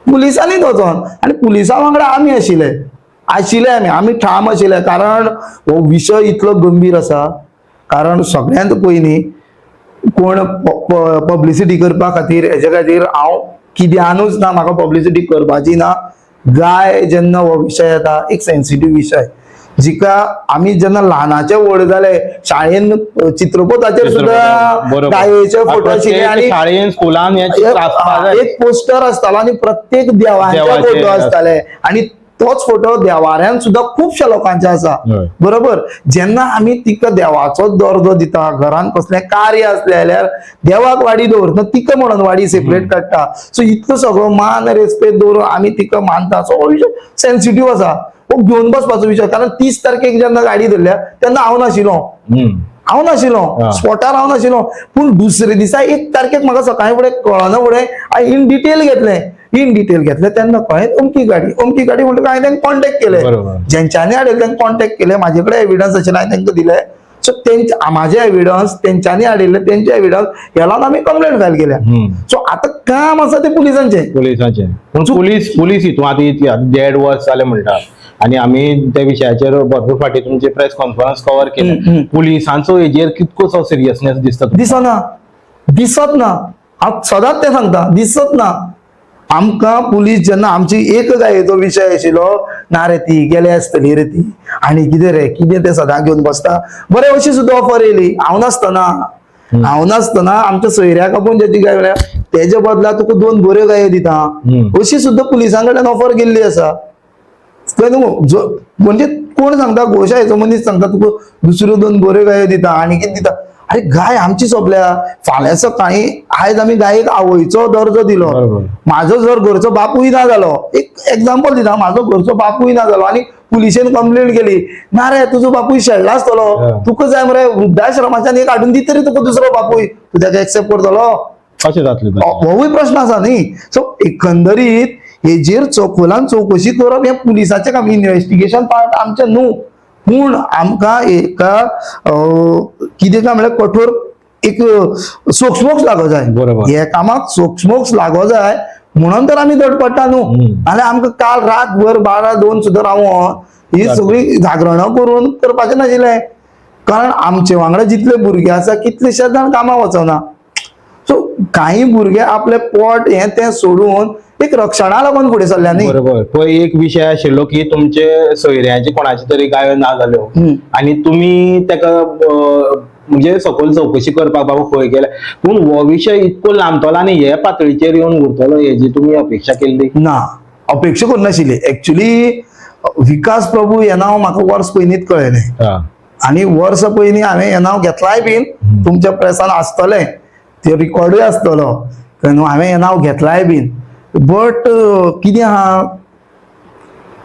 पुलिसांनीच वचोन. आनी पुलिसां वांगडा आमी आशिल्ले आमी ठाम आशिल्ले, कारण हो विशय इतलो गंभीर आसा. कारण सगळ्यांत पयलीं कोण पब्लिसिटी करपा खातीर हेजे खातीर हांव किद्यानूच ना, म्हाका पब्लिसिटी करपाची ना. गाय जेन्ना हो विशय येता एक सेन्सिटीव विशय, जिका आमी जेन्ना ल्हानाचे व्हड जाले, शाळेन चित्रपटाचेर सुद्दां गायेचे फोटो आशिल्ले आनी शाळेन स्कुलान एक पोस्टर आसतालो आनी प्रत्येक देवाचे फोटो आसताले आनी तोच फोटो देवाऱ्यान सुद्दां खुबश्या लोकांचे आसा बरोबर. जेन्ना आमी तिका देवाचो दर्जो दिता, घरान कसलें कार्य आसलें जाल्यार देवाक वाडी दवरता, तिका म्हणून वाडी सेपरेट काडटा. सो इतलो सगळो मान रेस्पेक्ट दवरून आमी तिका मानता. सो हो विशय सेन्सिटीव आसा, हो घेवन बसपाचो विशय. कारण 30 तारखेक जेन्ना गाडी धरल्या तेन्ना हांव नाशिल्लो स्पॉटार हांव नाशिल्लो. पूण दुसरे दिसा 1 तारखेक म्हाका सकाळी फुडें कळना फुडें हांवें इन डिटेल घेतले तेन्ना कळ्ळें अमकी गाडी म्हणटकच हांवें तांकां कॉन्टॅक्ट केले. जेंच्यांनी हाडिल्ले तांकां कॉन्टॅक्ट केले, म्हाजे कडेन एविडन्स आशिल्ले हांवें तांकां दिले. सो म्हाजे एविडन्स तेंच्यांनी हाडिल्ले, तेंचे एविडन्स हे लावन आमी कंप्लेंट फायल केल्या. सो आतां काम आसा ते पुलिसांचें. पूण पुलीस हितून आतां 1.5 वर्स जाले म्हणटा आणि आम्ही त्या विशयाचेर भरपूर फाटी तुमची प्रेस कॉन्फरन्स कव्हर केली. पुलिसांचो हेजेर कितकोसो सिरियसनेस दिसत ना. हांव सदांच तें सांगता, दिसत ना. आमकां पुलीस जेन्ना आमची एक गायेचो विशय आशिल्लो, ना रे ती गेले आसतली रे ती, आनी कितें ते सदां घेवन बसता. बरें अशी सुद्दां ऑफर येयली, हांव नासतना आमच्या सोयऱ्याक आपूण जेची गाय मेळ्ळ्या तेजे बदला तुका 2 बऱ्यो गायो दिता, अशी सुद्दां पुलिसां कडल्यान ऑफर गेल्ली आसा. म्हणजे कोण सांगता, गोशायेचो मनीस सांगता तुका दुसऱ्यो 2 बऱ्यो गायो दिता आनी कितें दिता. अरे गाय आमची सोंपल्या. फाल्यां सकाळी आयज आमी गायेक आवयचो दर्जो दिलो, म्हाजो जर घरचो बापूय ना जालो, एक एग्जाम्पल दिता, म्हाजो घरचो बापूय ना जालो आनी पुलिशेन कंप्लेंट केली, ना रे तुजो बापूय शेळ्ळा आसतलो, तुका जाय मरे वृद्धाश्रमाच्यान एक हाडून दी तरी तुका दुसरो बापूय, तूं ताका एक्सेप्ट करतलो? कशें जातलें? होवूय प्रश्न आसा न्ही. सो एकंदरीत हेजेर चोखोलान चौकशी करप हें पुलिसाचें काम, इन्व्हेस्टिगेशन पार्ट आमचें न्हू. पूण आमकां एका कितें काय म्हळ्यार कठोर एक सोक्समोक्स लागो जाय. हे कामाक सोक्समोक्स लागो जाय म्हणून तर आमी धडपडटा न्हू. नाल्यार आमकां काल रातभर 12-2 सुद्दां रावोन ही सगळी जागरणां करून करपाचें नाशिल्लें. कारण आमचे वांगडा जितले भुरगे आसा कितलेशेच जाण कामाक वचना. सो काही भुरगे आपले पोट हें तें सोडून एक रक्षणा लागून फुडें सरल्या न्ही. बरोबर. पळय एक विशय आशिल्लो की तुमचे सोयऱ्याचे कोणाची तरी गायो ना जाल्यो आनी तुमी ताका म्हणजे सकयल चौकशी करपाक बाबा खंय गेले, पूण हो विशय इतको लांबतलो आनी हे पातळीचेर येवन उरतलो हेजी तुमी अपेक्षा केल्ली? ना, अपेक्षा करूनाशिल्ली. एक्चुअली विकास प्रभू हे नाव म्हाका वर्स पयलींच कळ्ळेलें, आणि वर्स पयलीं हांवें हें नाव घेतलाय बीन, तुमच्या प्रेसान आसतलें ते रिकॉर्डूय आसतलो, हांवें हें नाव घेतलाय बीन. बट कितें आहा,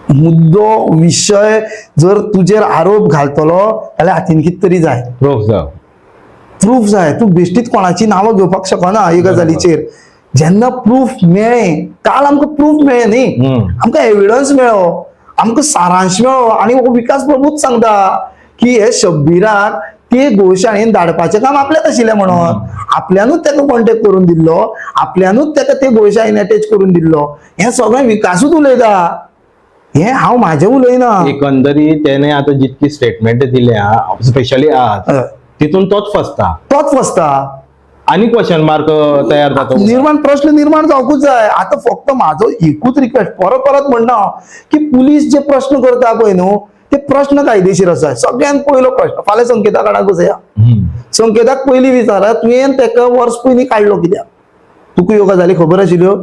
मुद्दो विशय जर तुजेर आरोप घालतलो जाल्यार हातीन कितें तरी जाय, प्रूफ जाय. तूं बेश्टीत कोणाची नांवां घेवपाक शकना हे गजालीचेर. जेन्ना प्रूफ मेळ्ळें, काल आमकां प्रूफ मेळ्ळें न्ही, आमकां एविडन्स मेळ्ळो, आमकां सारांश मेळ्ळो, आणि हो विकास प्रभूच सांगता की हे शब्बीराक ते गोशाळेन धाडपाचें काम आपल्यात आशिल्लें म्हणून. आपल्यानूच ताका कॉन्टेक्ट करून दिल्लो, आपल्यानूच ताका ते गोशाळेन अटॅच करून दिल्लो. हें सगळें विकासूच उलयता, हें हांव म्हाजें उलयना. एकंदरीत तेणे आतां जितकी स्टेटमेंट दिल्या स्पेशली आज, तितून तोच फसता आनी क्वेश्चन मार्क तयार जाता, प्रश्न निर्माण जावकूच जाय. आता फक्त म्हाजो एकूच रिक्वेस्ट, परत परत म्हणना की पुलीस जे प्रश्न करता पळय न्हू, ते प्रश्न कायदेशीर आसा. सगळ्यात पयलो प्रश्न, फाल्यां संकेता काडाक बसया, संकेताक पयलीं विचारा तुवें ताका वर्स पयलीं काडलो कित्याक? तुका ह्यो गजाली खबर आशिल्ल्यो?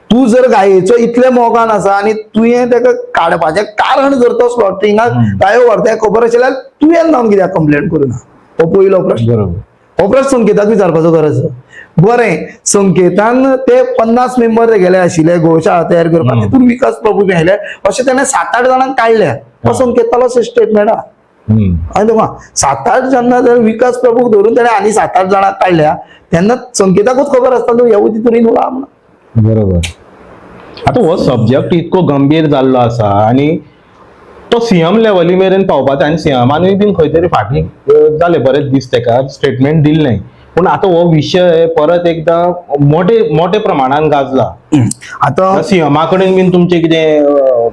तूं जर गायेचो इतले मोगान आसा आनी तुवें ताका काडपाचें कारण जर तो स्लॉटरिंगाक गायो व्हरता खबर आशिल्ल्यार तुवें जावन कित्याक कंप्लेंट करूना? हो पयलो प्रश्न. हो प्रश्न संकेताक विचारपाचो गरज. बरें, संकेतान ते 50 मेंबर गेले आशिल्ले गोशाळा तयार करपाक, तितून विकास प्रभू मेळ्ळे, अशें ताणें 7-8 जाणांक काडल्या. हो संकेतालो स्टेटमेंट आहा. आनी तुका 7-8 जेन्ना जर विकास प्रभूक धरून ताणें आनी 7-8 जाणांक काडल्या, तेन्ना संकेताकूच खबर आसता ह्या उदितुरीन उला म्हणून. बरोबर. आता हो सब्जेक्ट इतको गंभीर जाल्लो आसा आनी तो सीएम लेवली मेरेन पावपाचो, आनी सीएमानूय बीन खंय तरी फाटीं जाले बरेच दीस ताका स्टेटमेंट दिल्लें. पूण आता हो विशय परत एकदा मोठे प्रमाणान गाजला. आता सीएमा कडेन बीन तुमचे कितें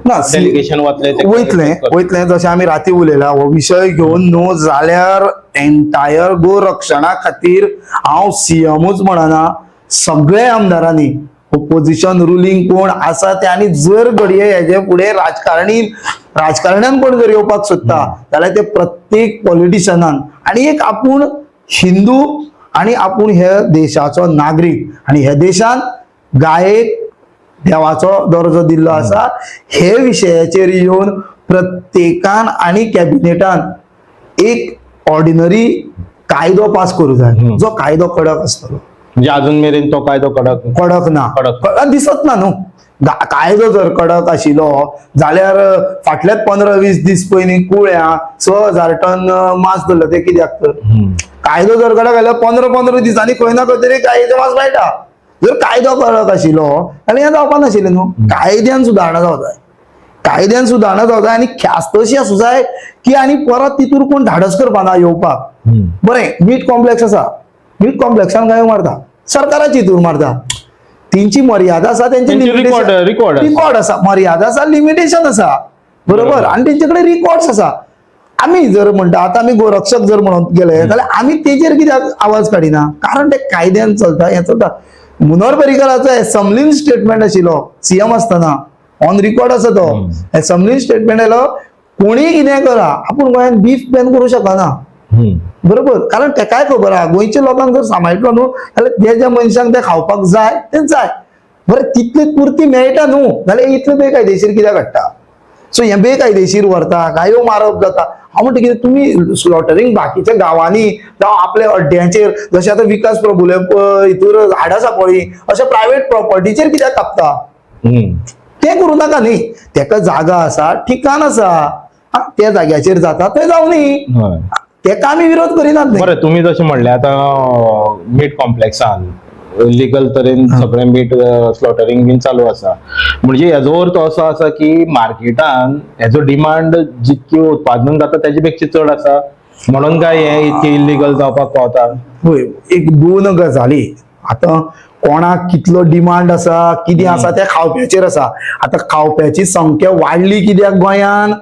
डेलिगेशन वयतलें जशें आमी राती उलयला, हो विशय घेवन न्हू जाल्यार एंटायर गोरक्षणा खातीर हांव सीएमूच म्हणना, सगळे आमदारांनी, ओपोजिशन रुलींग कोण आसा ते, आनी जर घडये हेजे फुडें राजकारण्यान कोण जर येवपाक सोदता जाल्यार ते प्रत्येक पॉलिटिशनान, आनी एक आपूण हिंदू आणि आपूण हे देशाचो नागरीक, आणि हे देशान गायेक देवाचो दर्जो दिल्लो आसा, हे विशयाचेर येवन प्रत्येकान आणि कॅबिनेटान एक ऑर्डिनरी कायदो पास करूं जाय, जो कायदो कडक आसतलो. म्हणजे अजून मेरेन तो कायदो कडक ना दिसत ना न्हू. कायदो जर कडक आशिल्लो जाल्यार फाटल्याच 15-20 दीस पयलीं कुळ्या 6,000 टन मांस धरलं ते कित्याक? तर कायदो जर कडक आसलो 15-15 दिसांनी खंय ना खंय तरी गायेचें मांस मेळटा. जर कायदो कडक आशिल्लो जाल्यार हें जावपा नाशिल्लें न्हू. कायद्यान सुदारणा जावं जाय, आनी ख्यास्त अशी आसूं जाय की आनी परत तितून कोण धाडस करपाना येवपाक. बरें, मीट कॉम्प्लेक्स आसा, मीट कॉम्प्लेक्सान गायो मारता, सरकाराची हितून मारता, तेंची मर्यादा आसा, तेंची रिकॉर्ड आसा, मर्यादा आसा, लिमिटेशन आसा, बरोबर, आणि तेंचे कडेन रिकॉर्ड्स आसा. आमी जर म्हणटा आतां आमी गोरक्षक जर म्हणून गेले जाल्यार आमी तेजेर कित्याक आवाज काडिना? कारण ते कायद्यान चलता, हें चलता. मनोहर पर्रीकराचो एसम्बलीन स्टेटमेंट आशिल्लो सीएम आसतना, ऑन रिकॉर्ड आसा तो एसम्बलीन स्टेटमेंट आयलो, कोणीय कितें करा आपूण गोंयांत बीफ बॅन करूं शकना, बरोबर, कारण तेकाय खबर आहा गोंयच्या लोकांक जर सांबाळटलो न्हू जाल्यार ज्या मनशांक ते खावपाक जाय ते जाय. बरें, तितले पुर्ती मेळटा न्हू जाल्यार इतले बेकायदेशीर कित्याक हाडटा? सो हें बेकायदेशीर व्हरता, गायो मारप जाता. हांव म्हणटा कितें, तुमी स्लॉटरिंग बाकीच्या गांवांनी जावं आपल्या अड्ड्यांचेर, जशें आतां विकास प्रभुले हितूर हाडा सापळी अशें प्रायवेट प्रॉपर्टीचेर कित्याक कापता? तें करूं नाका न्ही. तेका जागा आसा, ठिकाण आसा, त्या जाग्याचेर जाता थंय जावं न्ही, तेका आमी विरोध करिनात न्ही. बरें, तुमी जशें म्हणलें आतां मीट कॉम्प्लेक्सान लिगल तरेन सगळें मीट स्लॉटरिंग बीन चालू आसा, म्हणजे हेजो अर्थ असो आसा की मार्केटान हेजो डिमांड जितकी उत्पादन जाता तेजे पेक्षा चड आसा म्हणून काय हे इतके इल्लीगल जावपाक पावता? होय, एक 2 गजाली. आतां कोणाक कितलो डिमांड आसा, कितें आसा त्या खावप्याचेर आसा. आतां खावप्याची संख्या वाडली कित्याक गोंयान,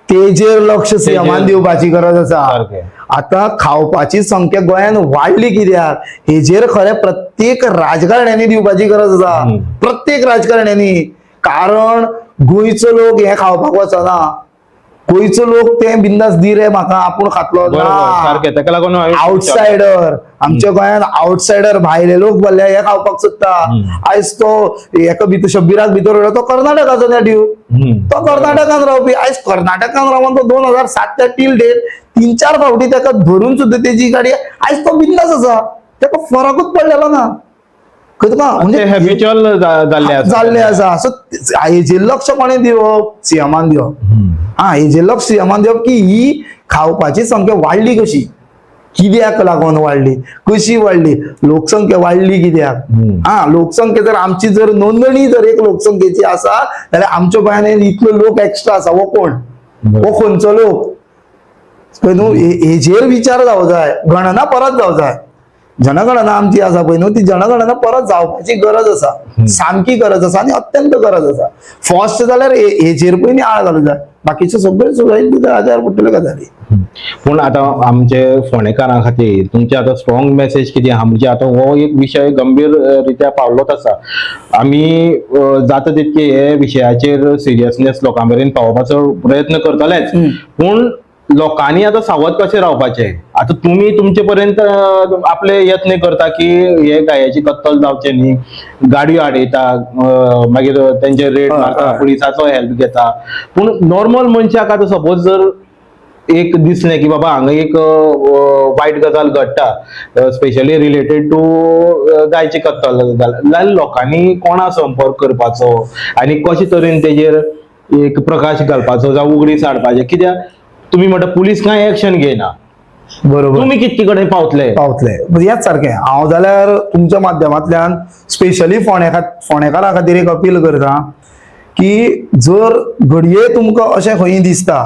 तेजेर लक्ष सीएमान दिवपाची गरज आसा. आता खावपाची संख्या गोंयान वाडली कित्याक, हेजेर खरें प्रत्येक राजकारण्यांनी दिवपाची गरज आसा, प्रत्येक राजकारण्यांनी. कारण गोंयचो लोक हें खावपाक वचना, गोंयचो लोक ते बिंदास दी रे म्हाका आपूण खातलो बरोबर, सारकें. ताका लागून हांवें आउटसायडर आमच्या गोंयांत आउटसायडर भायले लोक भरले हे खावपाक सोदता. आयज तो एका भितर शब्बीराक भितर उडलो तो कर्नाटकाचो नॅटिव्ह. तो कर्नाटकान रावपी. आयज कर्नाटकान रावन तो 2007 ते टील डेट 3-4 फावटी ताका धरून सुद्धा तेजी गाडी आयज तो बिंदास आसा. ताका फरकूच पडलेलो ना. कळटा तुका? म्हणजे हॅबिच्युअल जाल्ले आसा. सो हेजेर लक्ष कोणें दिवप? सीएमान दिवप. हेजेर लक्ष सीएमान दिवप की ही खावपाची संख्या वाडली कशी, कित्याक लागून वाडली, कशी वाडली, लोकसंख्या वाडली कित्याक. लोकसंख्या जर आमची जर नोंदणी जर एक लोकसंख्येची आसा जाल्यार आमच्या गोंयांत इतलो लोक एक्स्ट्रा आसा. वो कोण? वो खंयचो लोक? पळय न्हू, हेजेर विचार जावं जाय. गणना परत जावं जाय. जनगणना आमची आसा पळय न्हू, ती जनगणना परत जावपाची गरज आसा. सामकी गरज आसा आणि अत्यंत गरज आसा. फर्स्ट जाल्यार हेजेर पयलीं आळ घालूंक जाय. बाकीचे सगळे सुरळीत आजार पडटल्यो गजाली. पूण आतां आमचे फोंडेकारां खातीर तुमचे आतां स्ट्रॉंग मेसेज कितें आहा? म्हणजे आतां हो एक विशय गंभीर रित्या पावलोच आसा. आमी जाता तितके हे विशयाचेर सिरियसनेस लोकां मेरेन पावोवपाचो प्रयत्न करतलेच. पूण लोकांनी आतां सावध कशें रावपाचें? आतां तुमी तुमचे पर्यंत आपले यत्न करता की हे गायाची कत्तल जावचे न्ही, गाडयो आडयता, मागीर तेंचे रेड मारता, पुलिसाचो हेल्प घेता. पूण नॉर्मल मनशाक आतां सपोज जर एक दिसलें की बाबा हांगा एक वायट गजाल घडटा, स्पेशली रिलेटेड टू गायची कत्तल जाल्यार लोकांनी कोणा संपर्क करपाचो आनी कशे तरेन तेजेर एक प्रकाश घालपाचो जावं उगडीस हाडपाचें? कित्याक तुम्ही म्हणटा पुलीस कांय एक्शन घेयना, बरोबर. तुम्ही कितके कडेन पावतले? हेच सारखें. हांव जाल्यार तुमच्या माध्यमांतल्यान स्पेशली फोंडेकारां खातीर एक अपील करता की जर घडये तुमकां अशें खंय दिसता,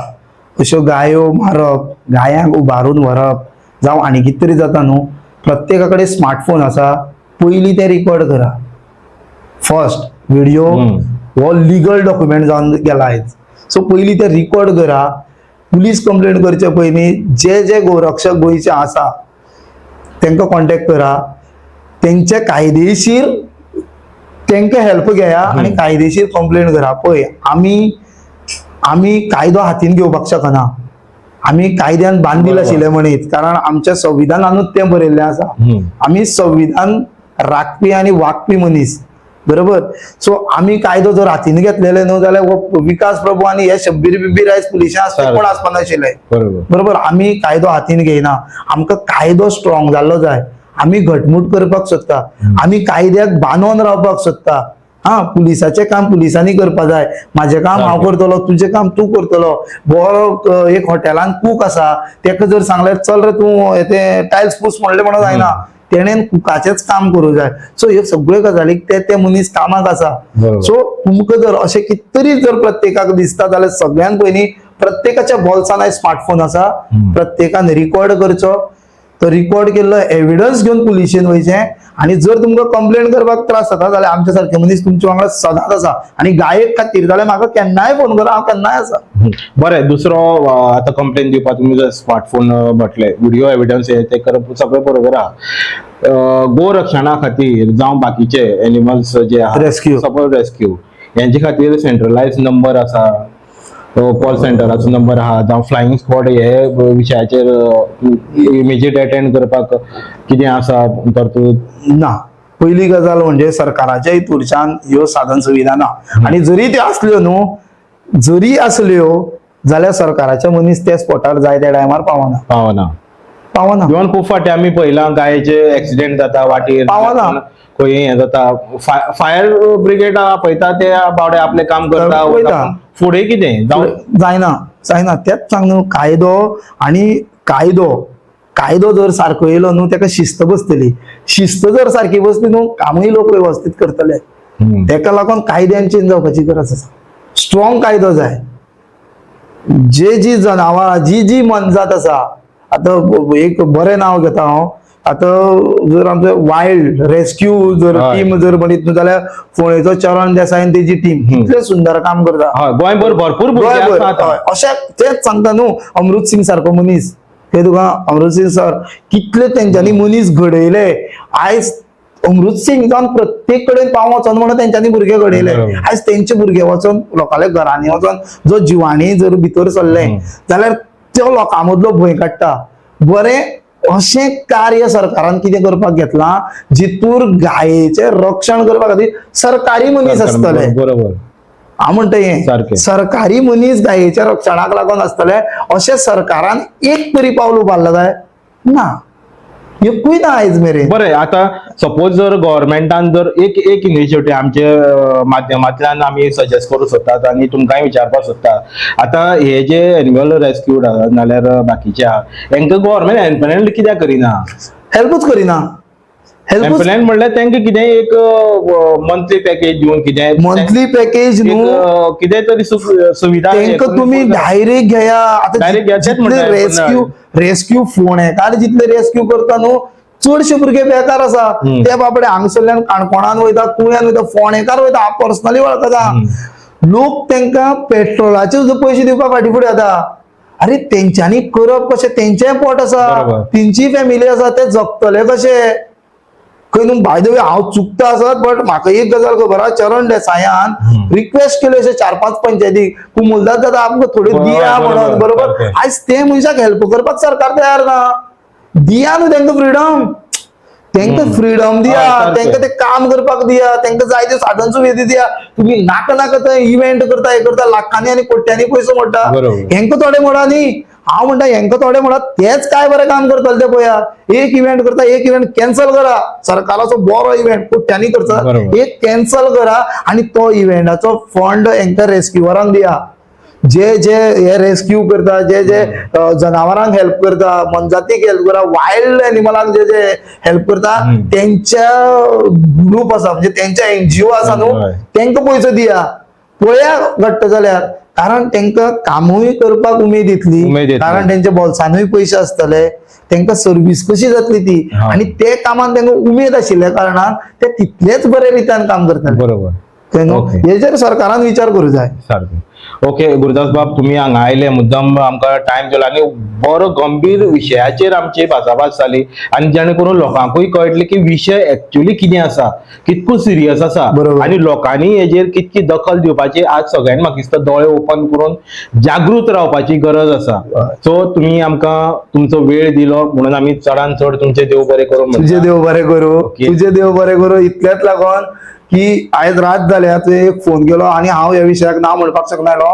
अश्यो गायो मारप, गायांक उबारून व्हरप, जावं आनी कितें तरी जाता न्हू, प्रत्येका कडेन स्मार्टफोन आसा, पयलीं ते रिकॉर्ड करा. फर्स्ट व्हिडिओ हो लिगल डॉक्युमेंट जावन गेला आयज. सो पयलीं ते रिकॉर्ड करा. पुलीस कंप्लेंट करचे पयलीं जे गोरक्षक गोंयचे आसा तांकां कॉन्टॅक्ट करा. तेंचे कायदेशीर तांकां हेल्प घेया आनी कायदेशीर कंप्लेंट करा. पळय आमी कायदो हातीन घेवपाक शकना. आमी कायद्यान बांदील आशिल्ले मनीस, कारण आमच्या संविधानानूच तें बरयल्लें आसा. आमी संविधान राखपी आनी वागपी मनीस, बरोबर. सो आमी कायदो जर हातीन घेतलेले न्हू जाल्यार विकास प्रभू आनी हे शब्बीर बिब्बीर आयज पुलिसां आसता कोण आसपा नाशिल्ले, बरोबर. आमी कायदो हातीन घेयना. आमकां कायदो स्ट्रॉंग जाल्लो जाय. आमी घटमूट करपाक सोदता. आमी कायद्याक बांदून रावपाक सोदता. पुलिसाचें काम पुलिसांनी करपा जाय. म्हाजें काम हांव करतलो, तुजें काम तूं करतलो. बरो एक हॉटेलान कूक आसा, ताका जर सांगलें चल रे तूं ते टायल्स पूस म्हणलें म्हणून जायना. तेणेन कुकाचेच काम करूं जाय. सो ह्यो सगळ्यो गजालीक ते मनीस कामाक आसा. सो तुमकां जर अशें कितें तरी जर प्रत्येकाक दिसता जाल्यार सगळ्यान पयलीं प्रत्येकाच्या बोल्सान आयज स्मार्टफोन आसा, प्रत्येकान रिकॉर्ड करचो. तो रिकॉर्ड केल्लो एविडन्स घेवन पुलिशेन वयचें. आनी जर तुमकां कंप्लेंट करपाक त्रास जाता जाल्यार आमच्या सारके मनीस तुमच्या वांगडा सदांच आसा. आनी गायेक खातीर जाल्यार म्हाका केन्नाय फोन करा, हांव केन्नाय आसा. बरें. दुसरो आतां कंप्लेन दिवपाक तुमी जर स्मार्टफोन म्हटले, व्हिडिओ एविडन्स हे ते करप सगळें बरोबर आहा. गोरक्षणा खातीर जावं बाकीचे एनिमल्स जे आहा, रेस्क्यू, सपोज रेस्क्यू, यांचे खातीर सेंट्रलायज नंबर आसा, कॉल सेंटराचो नंबर आहा, जावं फ्लायिंग स्क्वॉड हे विशयाचेर इमिजिएट अटेंड करपाक कितें आसा तरतूद? ना. पहिली गजाल म्हणजे सरकाराच्या हितूरच्यान ह्यो साधन सुविधा ना. आनी जरी त्यो आसल्यो न्हू, जरी आसल्यो जाल्यार सरकाराचे मनीस त्या स्पॉटार जाय त्या टायमार पावना. इवन खूब फाटी आमी पळयलां गायचे एक्सिडेंट जाता वाटेर, खंय हें जाता, फायर ब्रिगेड पळयता ते बावडे आपलें काम करता, फुडें कितें जायना. तेच सांग न्हू, कायदो जर सारको येयलो न्हू ताका शिस्त बसतली. शिस्त जर सारकी बसली न्हू कामूय लोक वेवस्थीत करतले. ताका लागून कायद्यान चेंज जावपाची गरज आसा. स्ट्रॉंग कायदो जाय. जी जनावरां जी मनजात आसा, आतां एक बरें नांव घेता हांव, आतां जर आमचो वायल्ड रेस्क्यू जर टीम जर म्हणीत न्हू जाल्यार फोंडेचो चरण देसाय आनी तेजी टीम कितलें सुंदर काम करता. गोंयभर भरपूर अशें तेच सांगता न्हू. अमृत सिंग सारको मनीस, ते तुका अमृत सिंग सर कितले तेंच्यांनी मनीस घडयले. आयज अमृत सिंग जावन प्रत्येक कडेन पाव वचोन म्हणून तेंच्यांनी भुरगे घडयले. बरोबर. आयज तेंचे भुरगे वचोन लोकांच्या घरांनी वचोन जो जिवाणी जर भितर सरले जाल्यार तो लोकां मदलो भंय काडटा. बरें अशें कार्य सरकारान कितें करपाक घेतलां जितूर गायेचें रक्षण करपा खातीर सरकारी मनीस आसतले. बरोबर. हांव म्हणटा सारकें. हें सरकारी मनीस गायेच्या रक्षणाक लागून आसतले अशें सरकारान एक तरी पावल उबारला काय ना, एकूय ना आयज मेरेन. बरें, आता सपोज जर गव्हर्मेंटान जर एक इनिशिएटिव्ह आमचे माध्यमांतल्यान आमी सजेस्ट करूंक सोदतात आनी तुमकांय विचारपाक सोदतात. आता हे जे एनिमल रेस्क्यू नाल्यार बाकीचे आहा हेंका गव्हर्मेंट हेल्पलायन कित्याक करिना? हेल्पूच करिना. हेल्पलायन म्हणल्यार तेंका कितें एक मंथली पॅकेज दिवन कितें मंथली पॅकेज न्हू, कितें तरी सुविधा तेंका तुम्ही डायरेक्ट घेया. आता Direct घ्या, तेच म्हणटा हांव. रेस्क्यू फोंडेकार जितले रेस्क्यू करता न्हू चडशे भुरगे बेकार आसा. ते बाबडे हांगसरल्यान काणकोणान वयता, कुळ्यान वयता, फोंडेकार वयता. हांव पर्सनली वळखता. लोक तेंका पेट्रोलाचे सुद्दां पयशे दिवपाक फाटीं फुडें येता. अरे तेंच्यांनी करप कशें? तेंचेय पोट आसा, बरोबर. तेंची फॅमिली आसा, ते जगतले कशे? खंय न्हू बाय द वे हांव चुकता आसत बट म्हाका एक गजाल खबर आहा, चरण देसायान रिक्वेस्ट केली अशें 4-5 पंचायतीक कुमुलदाद दादा आमकां थोडे दिया म्हणून. बरोबर. आयज ते मनशाक हेल्प करपाक सरकार तयार ना. दिया न्हू तेंका फ्रीडम, तेंका फ्रीडम दिया, तेंका ते काम करपाक दिया, तेंका जाय त्यो साधन सुविधा दिया. तुम्ही नाका नाका थंय इव्हेंट करता, हे करता, लाखांनी आनी कोट्यांनी पयसो मोडटा. बरोबर. हेंका थोडे मोडा न्ही. हांव म्हणटा हेंका थोडे म्हणा तेच काय बरें काम करतले ते पळया. एक इव्हेंट करता, एक इव्हेंट कॅन्सल करा. सरकाराचो बरो इव्हेंट कोट्यांनी करता, बरोबर. एक कॅन्सल करा आणि तो इव्हेंटाचो फंड हेंका रेस्क्युअरांक दिया. जे जे हे रेस्क्यू करता, जे जे जनावरांक हेल्प करता, मनजातीक हेल्प करा, वायल्ड एनिमलांक जे जे हेल्प करता तेंच्या ग्रुप आसा म्हणजे तेंच्या एनजीओ आसा न्हू तेंका पयसो दिया. पळया घडटा जाल्यार. कारण तेंका कामूय करपाक उमेद येतली, कारण तेंच्या बोल्सानूय पयशे आसतले, तेंका सर्व्हिस कशी जातली ती, आणि ते कामान तेंका उमेद आशिल्ल्या कारणान ते तितलेच बरे रित्यान काम करतले. बरोबर. हेजेर सरकारान विचार करूं जाय. सारकें. ओके गुरुदास बाब, तुम्ही हांगा आयले मुद्दम आमकां टायम दिलो आनी बरो गंभीर विशयाचेर आमची भासाभास जाली आनी जेणे करून लोकांकूय कळटलें की विशय एक्चुअली कितें आसा, कितको सिरियस आसा आनी लोकांनी हेजेर कितकी दखल दिवपाची आज सगळ्यांनी म्हाका दिसता दोळे ओपन करून जागृत रावपाची गरज आसा. सो तुमी आमकां तुमचो वेळ दिलो म्हणून आमी चडांत चड तुमचे देव बरें करूं. तुझे देव बरें करूं, तुझे देव बरें करूं. इतल्याच लागोन की आयज रात जाल्या तुवें एक फोन केलो आणि हांव ह्या विशयाक ना म्हणपाक शकनालो.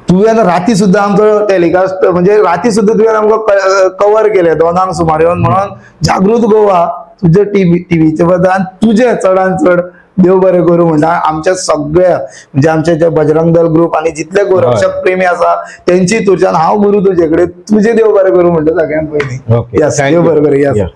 तुवें राती सुद्दां आमचो टेलिकास्ट म्हणजे राती सुद्दां तुवें आमकां कव्हर केले 2 सुमार येवन म्हणून जागृत गोवा तुजे टीव्हीचे बद्दल तुझे चडांत चड देव बरें करूं म्हणटा. आमच्या सगळ्या म्हणजे आमचे जे बजरंग दल ग्रुप आणि जितले गोरक्षक प्रेमी आसा तेंची तुज्यान हांव गुरू तुजे कडेन तुझे देव बरें करूं म्हणटा सगळ्यांत पयलीं. देव बरें करूं.